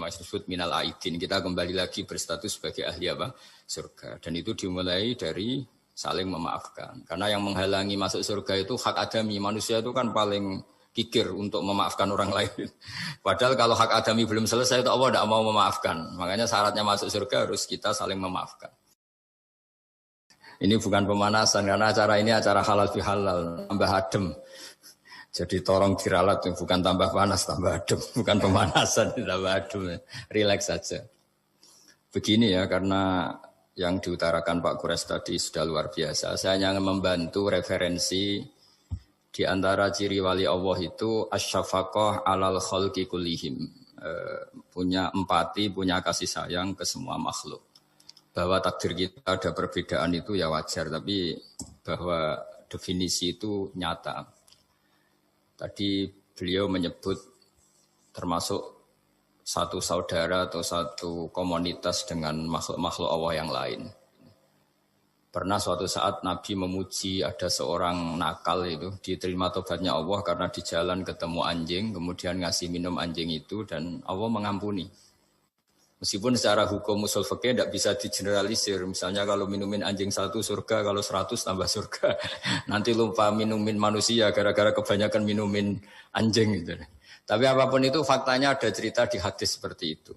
disebut minal aidin. Kita kembali lagi berstatus sebagai ahli apa? Surga. Dan itu dimulai dari saling memaafkan. Karena yang menghalangi masuk surga itu hak adami. Manusia itu kan paling kikir untuk memaafkan orang lain. Padahal kalau hak adami belum selesai itu Allah tidak mau memaafkan. Makanya syaratnya masuk surga harus kita saling memaafkan. Ini bukan pemanasan karena acara ini acara halal bihalal, tambah adem. Jadi tolong diralat, bukan tambah panas, tambah adem. Bukan pemanasan, tambah adem. Relax saja. Begini ya, karena yang diutarakan Pak Kures tadi sudah luar biasa. Saya hanya membantu referensi di antara ciri wali Allah itu asyafaqah alal khalqi kullihim. Punya empati, punya kasih sayang ke semua makhluk. Bahwa takdir kita ada perbedaan itu ya wajar, tapi bahwa definisi itu nyata. Tadi beliau menyebut termasuk satu saudara atau satu komunitas dengan makhluk-makhluk Allah yang lain. Pernah suatu saat Nabi memuji ada seorang nakal itu, diterima tobatnya Allah karena di jalan ketemu anjing, kemudian ngasih minum anjing itu dan Allah mengampuni. Meskipun secara hukum usul fikih tidak bisa digeneralisir. Misalnya kalau minumin anjing 1 surga, kalau 100 tambah surga. Nanti lupa minumin manusia gara-gara kebanyakan minumin anjing gitu. Tapi apapun itu faktanya ada cerita di hadis seperti itu.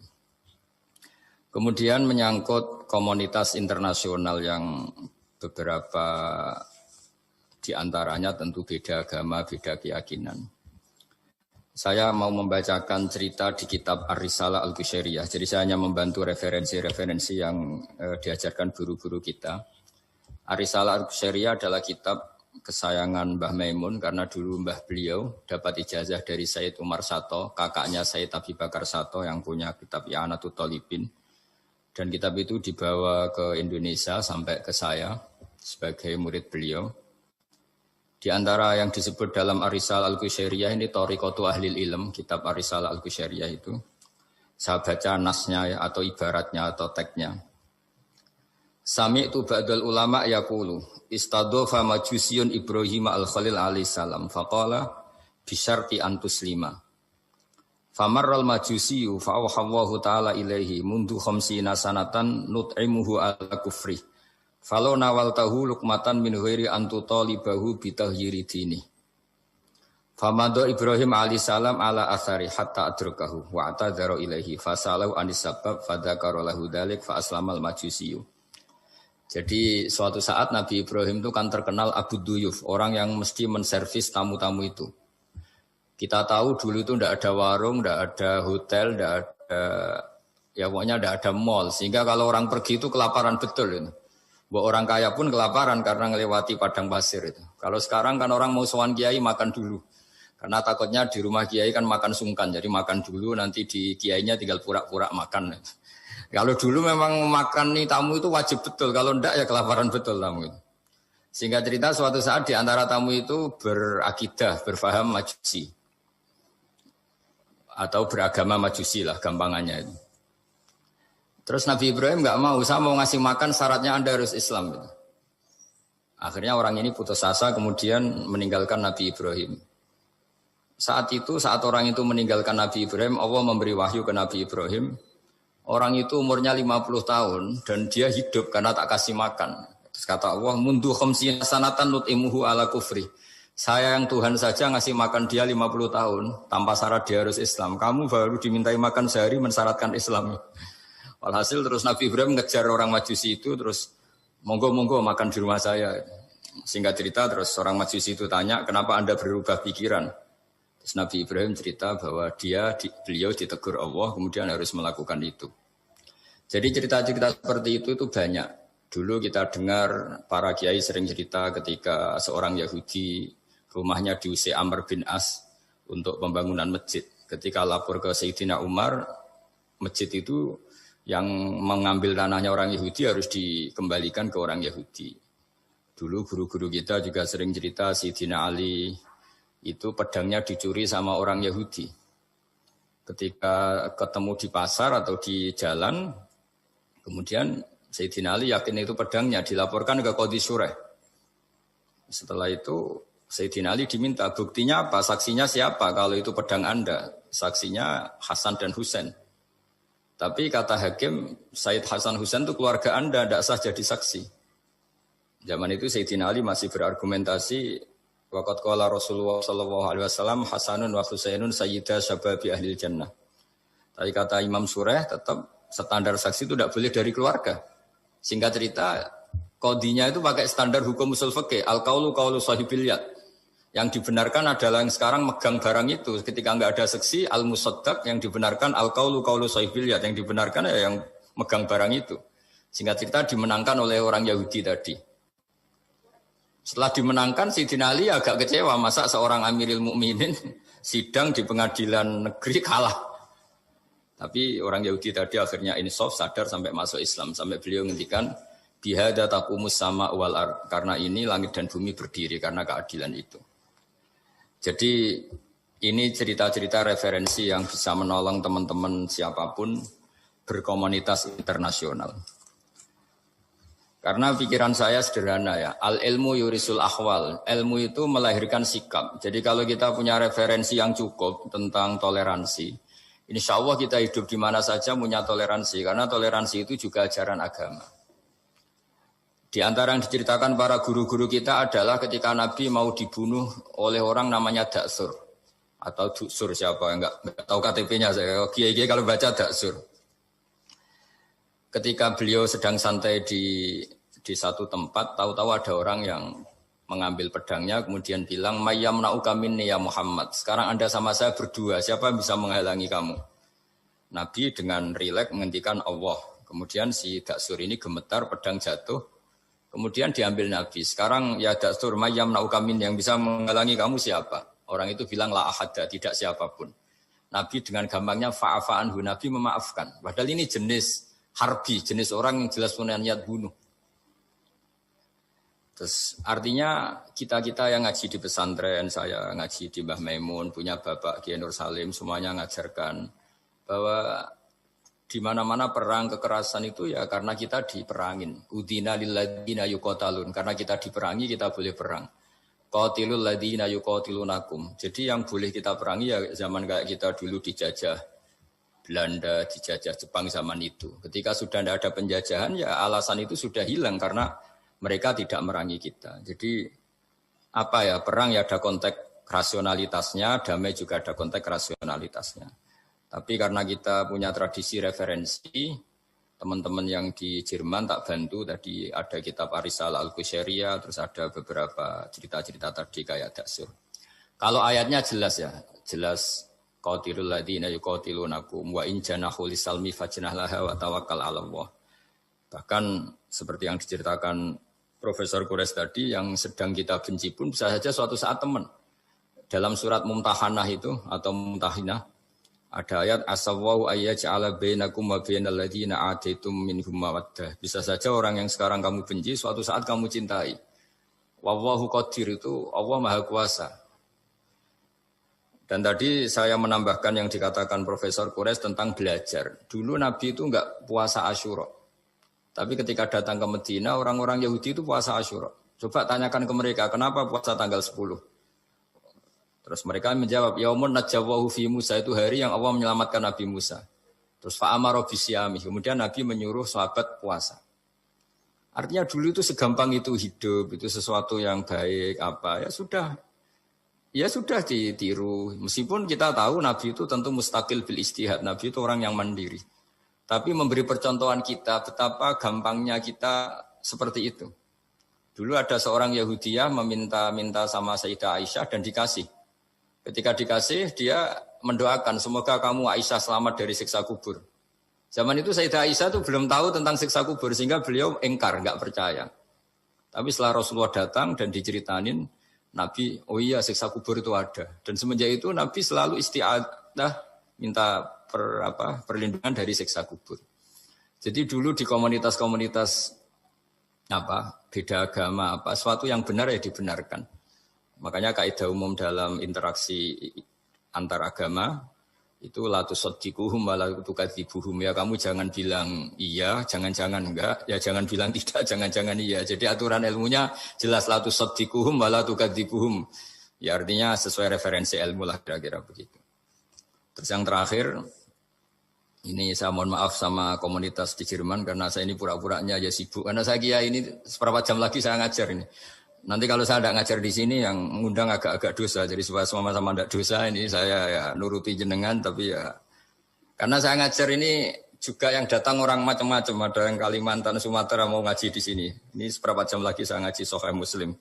Kemudian menyangkut komunitas internasional yang beberapa diantaranya tentu beda agama, beda keyakinan. Saya mau membacakan cerita di kitab Ar-Risalah Al-Qushairiyah. Jadi saya hanya membantu referensi-referensi yang diajarkan guru-guru kita. Ar-Risalah Al-Qushairiyah adalah kitab kesayangan Mbah Maimun karena dulu Mbah beliau dapat ijazah dari Sayyid Umar Sato, kakaknya Sayyid Abi Bakar Sato yang punya kitab I'anatul Talibin. Dan kitab itu dibawa ke Indonesia sampai ke saya sebagai murid beliau. Di antara yang disebut dalam Ar-Risalah Al-Qushairiyah ini Thariqatu Ahlil Ilm, kitab Ar-Risalah Al-Qushairiyah itu. Saya baca nasnya ya, atau ibaratnya atau tagnya. Sami'tu ba'dal ulama yaqulu istadhafa majusiyun Ibrahim al-Khalil alaihi salam faqala bisyarti antuslima. Famarral majusiyu fa'awhallahu ta'ala ilaihi mundu khamsina sanatan nut'imuhu ala kufri. Falau nawaltahu lukmatan min ghairi antu talibahu bitahyiri dini. Famado Ibrahim alaihissalam ala athari hatta adrakahu wa atadhara ilaihi fasalahu anis sabab fadhakara lahu dzalik fa aslamal majusiyu. Jadi suatu saat Nabi Ibrahim itu kan terkenal Abu Duyuf, orang yang mesti menservis tamu-tamu itu. Kita tahu dulu itu tidak ada warung, tidak ada hotel, tidak ada, ya pokoknya tidak ada mall. Sehingga kalau orang pergi itu kelaparan betul itu. Bahwa orang kaya pun kelaparan karena melewati padang pasir itu. Kalau sekarang kan orang mau sowan kiai makan dulu. Karena takutnya di rumah kiai kan makan sungkan. Jadi makan dulu nanti di kiainya tinggal pura-pura makan. Kalau dulu memang makan nih tamu itu wajib betul. Kalau enggak ya kelaparan betul tamu itu. Sehingga cerita suatu saat di antara tamu itu berakidah, berfaham majusi. Atau beragama majusi lah gampangannya itu. Terus Nabi Ibrahim nggak mau, saya mau ngasih makan syaratnya Anda harus Islam. Gitu. Akhirnya orang ini putus asa kemudian meninggalkan Nabi Ibrahim. Saat orang itu meninggalkan Nabi Ibrahim, Allah memberi wahyu ke Nabi Ibrahim. Orang itu umurnya 50 tahun dan dia hidup karena tak kasih makan. Terus kata Allah, mundu khamsina sanatan nut'imuhu ala kufri. Saya yang Tuhan saja ngasih makan dia 50 tahun tanpa syarat dia harus Islam. Kamu baru dimintai makan sehari mensyaratkan Islam. Walhasil terus Nabi Ibrahim ngejar orang Majusi itu terus monggo-monggo makan di rumah saya. Singkat cerita terus orang Majusi itu tanya kenapa Anda berubah pikiran. Terus Nabi Ibrahim cerita bahwa beliau ditegur Allah kemudian harus melakukan itu. Jadi cerita-cerita seperti itu banyak. Dulu kita dengar para kiai sering cerita ketika seorang Yahudi rumahnya diusir Amr bin As untuk pembangunan masjid. Ketika lapor ke Sayyidina Umar, masjid itu yang mengambil tanahnya orang Yahudi harus dikembalikan ke orang Yahudi. Dulu guru-guru kita juga sering cerita Sayyidina Ali itu pedangnya dicuri sama orang Yahudi. Ketika ketemu di pasar atau di jalan, kemudian Sayyidina Ali yakin itu pedangnya, dilaporkan ke Qadhi Syureh. Setelah itu Sayyidina Ali diminta buktinya apa, saksinya siapa kalau itu pedang Anda. Saksinya Hasan dan Husain. Tapi kata hakim, Said Hasan Husain itu keluarga Anda, tidak sah jadi saksi. Zaman itu Sayyidina Ali masih berargumentasi, waqad qala Rasulullah sallallahu alaihi wasallam Hasanun wa Husainun sayyida syababi ahlil jannah. Tapi kata Imam Sureh tetap standar saksi itu tidak boleh dari keluarga. Singkat cerita, qadhinya itu pakai standar hukum usul fikih, al-qaulu qaulu sahibil yad. Yang dibenarkan adalah yang sekarang megang barang itu. Ketika enggak ada saksi, al-musaddaq yang dibenarkan al-qaulu qaulu sahibil yad. Yang dibenarkan ya yang megang barang itu. Singkat cerita dimenangkan oleh orang Yahudi tadi. Setelah dimenangkan, Sayyidina Ali agak kecewa. Masa seorang Amirul Mukminin sidang di pengadilan negeri kalah. Tapi orang Yahudi tadi akhirnya insaf, sadar sampai masuk Islam. Sampai beliau ngendikan, bihada taqumus sama wal ard. Karena ini langit dan bumi berdiri, karena keadilan itu. Jadi ini cerita-cerita referensi yang bisa menolong teman-teman siapapun berkomunitas internasional. Karena pikiran saya sederhana ya, al-ilmu yurisul ahwal, ilmu itu melahirkan sikap. Jadi kalau kita punya referensi yang cukup tentang toleransi, insya Allah kita hidup di mana saja punya toleransi, karena toleransi itu juga ajaran agama. Di antara yang diceritakan para guru-guru kita adalah ketika Nabi mau dibunuh oleh orang namanya Daksur. Atau Duksur siapa, enggak tahu KTP-nya saya, kiai-kiai kalau baca Daksur. Ketika beliau sedang santai di satu tempat, tahu-tahu ada orang yang mengambil pedangnya, kemudian bilang, mayyamna'uka minni ya Muhammad. Sekarang Anda sama saya berdua, siapa yang bisa menghalangi kamu? Nabi dengan rileks menghentikan Allah. Kemudian si Daksur ini gemetar, pedang jatuh. Kemudian diambil Nabi. Sekarang ya Daksur, mayyamna'uka minni, yang bisa menghalangi kamu siapa? Orang itu bilang, la ahada, tidak siapapun. Nabi dengan gampangnya fa'afa'anhu, Nabi memaafkan. Padahal ini jenis harbi, jenis orang yang jelas punya niat bunuh. Terus artinya kita-kita yang ngaji di pesantren, saya ngaji di Mbah Maimun, punya Bapak Kiai Nur Salim, semuanya ngajarkan bahwa di mana-mana perang kekerasan itu ya karena kita diperangin. Udina lilladzina yuqatalun, karena kita diperangi kita boleh perang. Qatilul ladzina yuqatilunakum. Jadi yang boleh kita perangi ya zaman kayak kita dulu dijajah Belanda, dijajah Jepang zaman itu. Ketika sudah tidak ada penjajahan ya alasan itu sudah hilang karena mereka tidak merangi kita. Jadi apa ya, perang ya ada konteks rasionalitasnya, damai juga ada konteks rasionalitasnya. Tapi karena kita punya tradisi referensi, teman-teman yang di Jerman tak bantu, tadi ada kitab Ar-Risalah Al-Qushairiyah, terus ada beberapa cerita-cerita tadi kayak Daksur. Kalau ayatnya jelas ya, jelas qatilul ladzina yuqatilunakum wa in janahu lisalmi fajnah laha wa tawakkal 'ala Allah. Bahkan seperti yang diceritakan Profesor Quraisy tadi, yang sedang kita benci pun bisa saja suatu saat teman. Dalam surat Mumtahanah itu atau Mumtahinah ada ayat asawwau ayyaj'ala bainakum wa bainal ladzina ataitum minhum mawaddah. Bisa saja orang yang sekarang kamu benci suatu saat kamu cintai. Wallahu qadir, itu Allah Maha Kuasa. Dan tadi saya menambahkan yang dikatakan Profesor Quraisy tentang belajar. Dulu Nabi itu enggak puasa Asyura. Tapi ketika datang ke Medina, orang-orang Yahudi itu puasa Asyura. Coba tanyakan ke mereka, kenapa puasa tanggal 10? Terus mereka menjawab, yaumun najjawahu fi Musa, itu hari yang Allah menyelamatkan Nabi Musa. Terus fa'amara bisyami, kemudian Nabi menyuruh sahabat puasa. Artinya dulu itu segampang itu hidup, itu sesuatu yang baik, apa, ya sudah ditiru. Meskipun kita tahu Nabi itu tentu mustaqil bil istihad, Nabi itu orang yang mandiri. Tapi memberi percontohan kita betapa gampangnya kita seperti itu. Dulu ada seorang Yahudiyah meminta sama Sayyidah Aisyah dan dikasih. Ketika dikasih, dia mendoakan semoga kamu Aisyah selamat dari siksa kubur. Zaman itu Sayyidah Aisyah itu belum tahu tentang siksa kubur sehingga beliau engkar, enggak percaya. Tapi setelah Rasulullah datang dan diceritanin, Nabi, oh iya siksa kubur itu ada. Dan semenjak itu Nabi selalu isti'adah minta perlindungan dari siksa kubur. Jadi dulu di komunitas-komunitas beda agama sesuatu yang benar ya dibenarkan. Makanya kaidah umum dalam interaksi antar agama itu la tusaddiquhum wa la tukadzibuhum, ya kamu jangan bilang iya, jangan-jangan enggak, ya jangan bilang tidak, jangan-jangan iya. Jadi aturan ilmunya jelas la tusaddiquhum wa la tukadzibuhum. Ya artinya sesuai referensi ilmu lah kira-kira begitu. Terus yang terakhir, Ini saya mohon maaf sama komunitas di Jerman karena saya ini pura-puranya aja sibuk. Karena saya kira ini seberapa jam lagi saya ngajar ini. Nanti kalau saya tidak ngajar di sini yang mengundang agak-agak dosa. Jadi supaya sama-sama tidak dosa ini saya ya nuruti jenengan. Tapi ya karena saya ngajar ini juga yang datang orang macam-macam. Ada yang Kalimantan, Sumatera mau ngaji di sini. Ini seberapa jam lagi saya ngaji Sahih Muslim.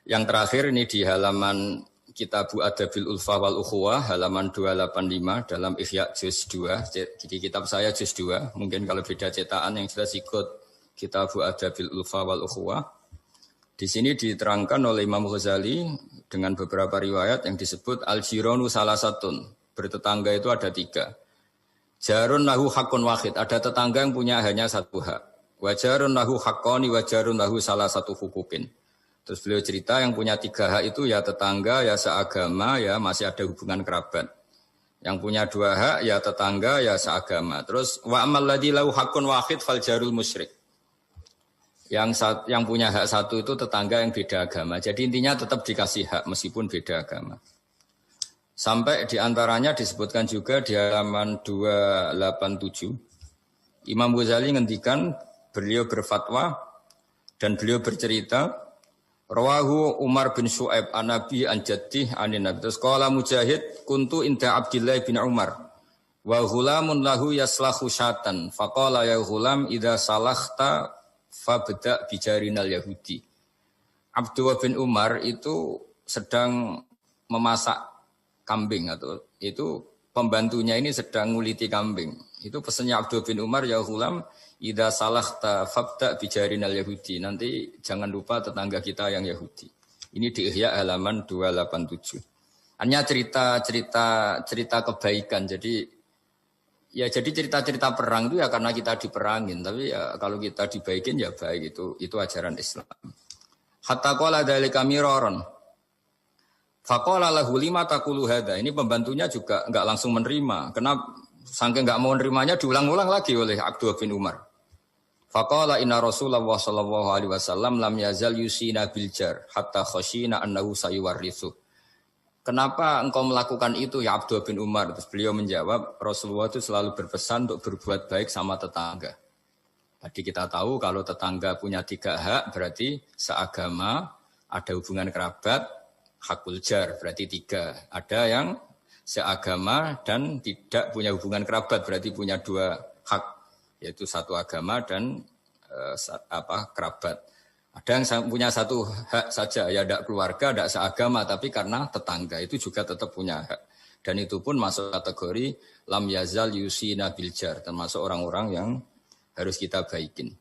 Yang terakhir ini di halaman Kitabu Adabil Ulfa wal Ukhuwah halaman 285 dalam Ihya juz 2. Jadi kitab saya juz 2. Mungkin kalau beda cetakan yang jelas ikut Kitabu Adabil Ulfa wal Ukhuwah. Di sini diterangkan oleh Imam Ghazali dengan beberapa riwayat yang disebut al-jiranu salasatun. Bertetangga itu ada 3. Jarun lahu hakun wahid. Ada tetangga yang punya hanya 1 hak. Wajarun lahu haqqani wajarun lahu salah satu hukukin. Terus beliau cerita yang punya 3 hak itu ya tetangga, ya seagama, ya masih ada hubungan kerabat. Yang punya 2 hak ya tetangga, ya seagama. Terus wa amal ladzi lahu haqqun wahid fal jarul musyrik. Yang punya hak 1 itu tetangga yang beda agama. Jadi intinya tetap dikasih hak meskipun beda agama. Sampai diantaranya disebutkan juga di halaman 287. Imam Ghazali ngendikan beliau berfatwa dan beliau bercerita Rawahu Umar bin Shu'aib an Nabi an Jaddih anin Nabi. Terus qala Mujahid kuntu inda Abdullah bin Umar wa ghulamun lahu yaslahu syatan faqala ya ghulam idza salakhta fabda bijarinal yahudi. Abdullah bin Umar itu sedang memasak kambing atau itu pembantunya ini sedang nguliti kambing. Itu pesannya Abdullah bin Umar ya ghulam idza salahta fabda bijarinal yahudi. Nanti jangan lupa tetangga kita yang Yahudi. Ini di Ihya halaman 287. Hanya cerita kebaikan. Jadi cerita-cerita perang itu ya karena kita diperangin, tapi ya kalau kita dibaikin ya baik, itu ajaran Islam. Hatta qala dzalika miraron. Faqala lahu lima taqulu hadza. Ini pembantunya juga enggak langsung menerima. Kenapa? Saking enggak mau nerimanya diulang-ulang lagi oleh Abdullah bin Umar. Faqala inna Rasulullah sallallahu alaihi wasallam lam yazal yusina bil jar hatta khashina annahu sayuwarrithu. Kenapa engkau melakukan itu ya Abdullah bin Umar? Terus beliau menjawab, Rasulullah itu selalu berpesan untuk berbuat baik sama tetangga. Tadi kita tahu kalau tetangga punya 3 hak berarti seagama, ada hubungan kerabat, hakul jar berarti 3. Ada yang seagama dan tidak punya hubungan kerabat berarti punya 2 hak. Yaitu 1 agama dan kerabat. Ada yang punya 1 hak saja, ya tidak keluarga, tidak seagama, tapi karena tetangga itu juga tetap punya hak. Dan itu pun masuk kategori lam yazal yusina biljar, termasuk orang-orang yang harus kita baikin.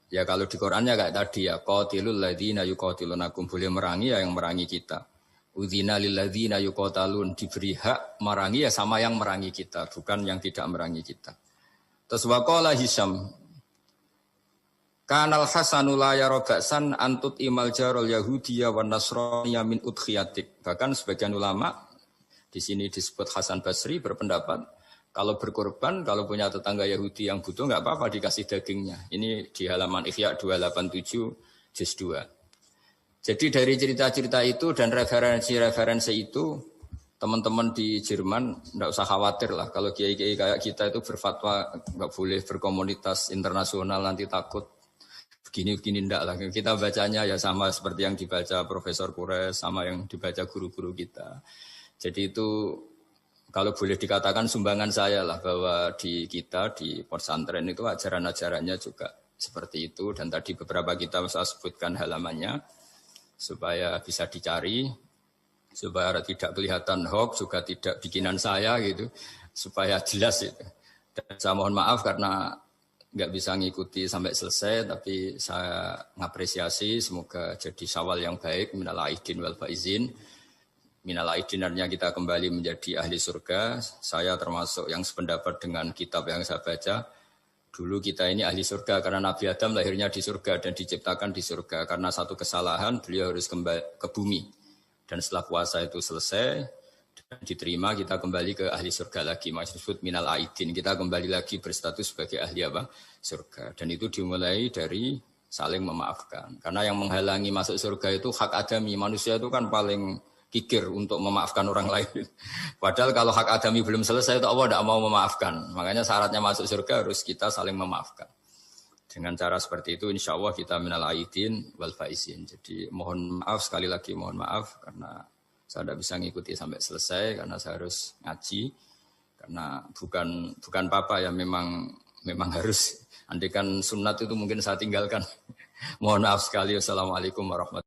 Ya kalau di Qur'annya kayak tadi ya, qatilul ladzina yuqatilunakum, boleh merangi ya yang merangi kita. Udzina lil ladzina yuqatalun, diberi hak merangi ya sama yang merangi kita, bukan yang tidak merangi kita. Terus waqala Hisham Kanal Hasanu la yara ba'san antut imal jarul yahudiyya wan nasraniyya min udkhiyatik. Bahkan sebagian ulama di sini disebut Hasan Basri berpendapat kalau berkorban, kalau punya tetangga Yahudi yang butuh enggak apa-apa dikasih dagingnya. Ini di halaman Ihya 287 juz 2. Jadi dari cerita-cerita itu dan referensi-referensi itu teman-teman di Jerman enggak usah khawatir lah kalau kiai-kiai kayak kita itu berfatwa enggak boleh berkomunitas internasional nanti takut begini-begini enggak lah. Kita bacanya ya sama seperti yang dibaca Profesor Kures, sama yang dibaca guru-guru kita. Jadi itu kalau boleh dikatakan sumbangan saya lah bahwa di kita di pesantren itu ajaran-ajarannya juga seperti itu. Dan tadi beberapa kita saya sebutkan halamannya supaya bisa dicari, supaya tidak kelihatan hoax, juga tidak bikinan saya gitu, supaya jelas itu. Dan saya mohon maaf karena nggak bisa ngikuti sampai selesai, tapi saya ngapresiasi semoga jadi syawal yang baik, minal aidin wal faizin. Minal aidin artinya kita kembali menjadi ahli surga. Saya termasuk yang sependapat dengan kitab yang saya baca. Dulu kita ini ahli surga karena Nabi Adam lahirnya di surga dan diciptakan di surga. Karena satu kesalahan beliau harus kembali ke bumi. Dan setelah puasa itu selesai dan diterima, kita kembali ke ahli surga lagi. Maksud minal aidin, kita kembali lagi berstatus sebagai ahli apa? Surga. Dan itu dimulai dari saling memaafkan. Karena yang menghalangi masuk surga itu hak adami. Manusia itu kan paling kikir untuk memaafkan orang lain. Padahal kalau hak adami belum selesai itu Allah tidak mau memaafkan. Makanya syaratnya masuk surga harus kita saling memaafkan. Dengan cara seperti itu insya Allah kita minal aidin wal faizin. Jadi mohon maaf sekali lagi mohon maaf karena saya tidak bisa ngikuti sampai selesai karena saya harus ngaji. Karena bukan papa ya memang harus. Andai kan sunat itu mungkin saya tinggalkan. Mohon maaf sekali. Wassalamualaikum warahmatullahi wabarakatuh.